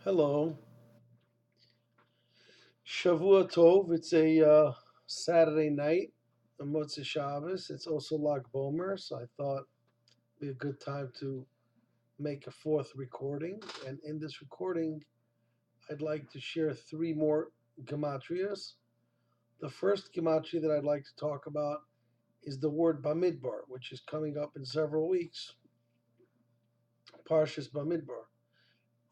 Hello, Shavua Tov. It's a Saturday night, a Motzei Shabbos. It's also Lag Bomer, so I thought it'd be a good time to make a fourth recording. And in this recording, I'd like to share three more gematrias. The first gematria that I'd like to talk about is the word Bamidbar, which is coming up in several weeks. Parshas Bamidbar.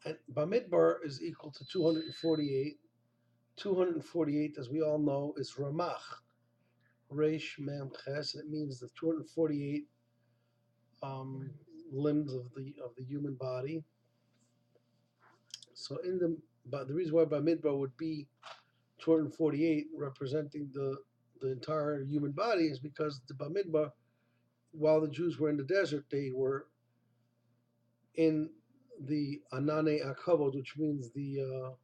And Bamidbar is equal to 248. 248, as we all know, is Ramach. Reish Mem Ches. It means the 248 um, limbs of the human body. So but the reason why Bamidbar would be 248, representing the entire human body, is because the Bamidbar, while the Jews were in the desert, they were in the Anane Akavod, which means the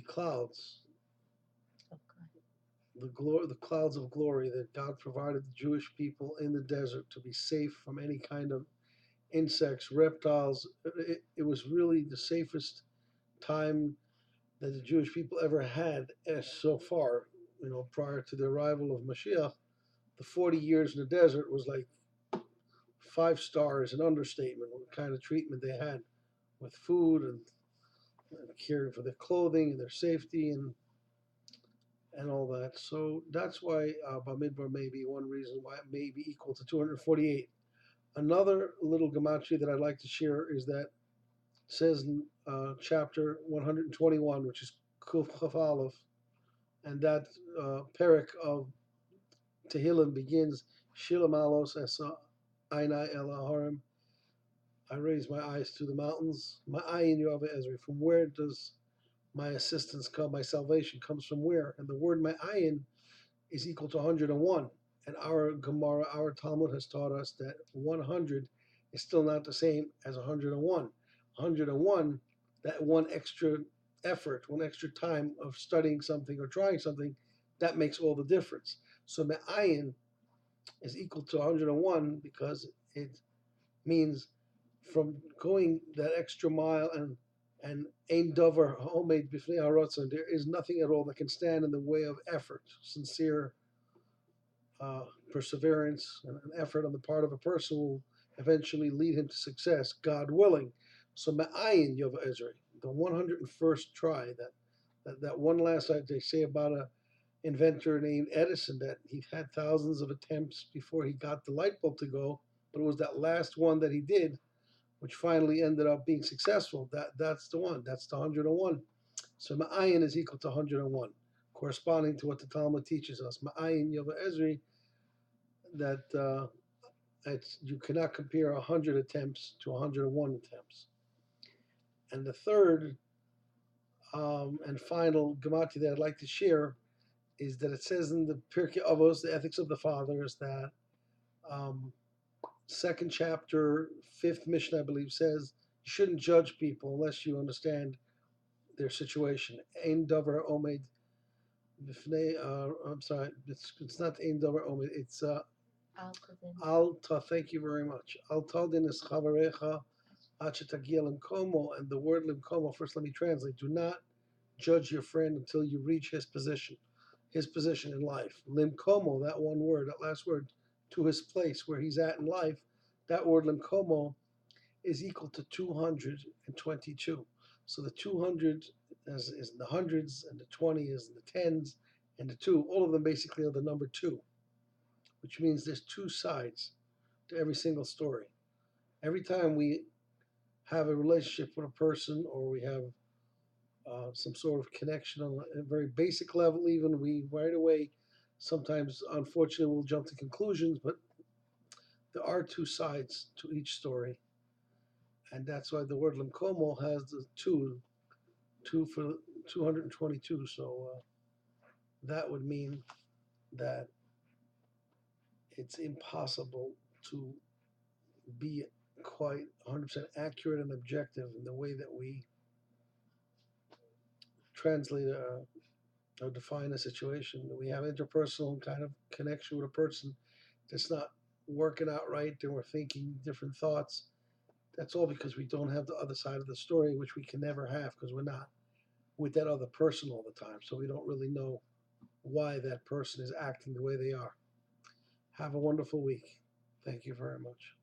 clouds, the clouds of glory that God provided the Jewish people in the desert to be safe from any kind of insects, reptiles. It was really the safest time that the Jewish people ever had so far. Prior to the arrival of Mashiach, the 40 years in the desert was like 5 stars, an understatement. What kind of treatment they had with food and caring for their clothing and their safety and all that. So that's why Bamidbar may be one reason why it may be equal to 248. Another little gematria that I'd like to share is that says in chapter 121, which is Kuf Chaf Aleph, and that parak of Tehillim begins, Shilam Alos Esa Ainai El Aharim. I raise my eyes to the mountains. My ayin Yoav Ezri. From where does my assistance come? My salvation comes from where? And the word my ayin is equal to 101. And our Gemara, our Talmud has taught us that 100 is still not the same as 101. 101, that one extra effort, one extra time of studying something or trying something, that makes all the difference. So me'ayin is equal to 101 because it means from going that extra mile and ein davar homemade b'fnei haratzon, there is nothing at all that can stand in the way of effort, sincere perseverance and an effort on the part of a person will eventually lead him to success, God willing. So Ma'ayin Yova Ezri, the 101st try, that one last they say about a inventor named Edison, that he had thousands of attempts before he got the light bulb to go, but it was that last one that he did, which finally ended up being successful. That's the one. That's the 101. So Ma'ayin is equal to 101, corresponding to what the Talmud teaches us. Ma'ayin Yova Ezri, that you cannot compare 100 attempts to 101 attempts. And the third and final gematria that I'd like to share is that it says in the Pirkei Avos, the Ethics of the Fathers, that second chapter, fifth Mishnah, I believe, says you shouldn't judge people unless you understand their situation. Ein davar omed b'fnei. I'm sorry, it's not ein davar omed. It's Alta. Thank you very much. Alta din es chavarecha achetagia limkomo, and the word limkomo. First, let me translate. Do not judge your friend until you reach his position in life. Limkomo, that one word, that last word, to his place where he's at in life. That word limkomo is equal to 222. So the 200 is in the hundreds, and the 20 is in the tens, and the 2, all of them basically are the number 2, which means there's 2 sides to every single story. Every time we have a relationship with a person, or we have some sort of connection on a very basic level, even, we right away, sometimes, unfortunately, we'll jump to conclusions, but there are 2 sides to each story. And that's why the word limkomo has the 2 for 222. So that would mean that it's impossible to be quite 100% accurate and objective in the way that we translate or define a situation. We have interpersonal kind of connection with a person that's not working out right, and we're thinking different thoughts. That's all because we don't have the other side of the story, which we can never have because we're not with that other person all the time. So we don't really know why that person is acting the way they are. Have a wonderful week. Thank you very much.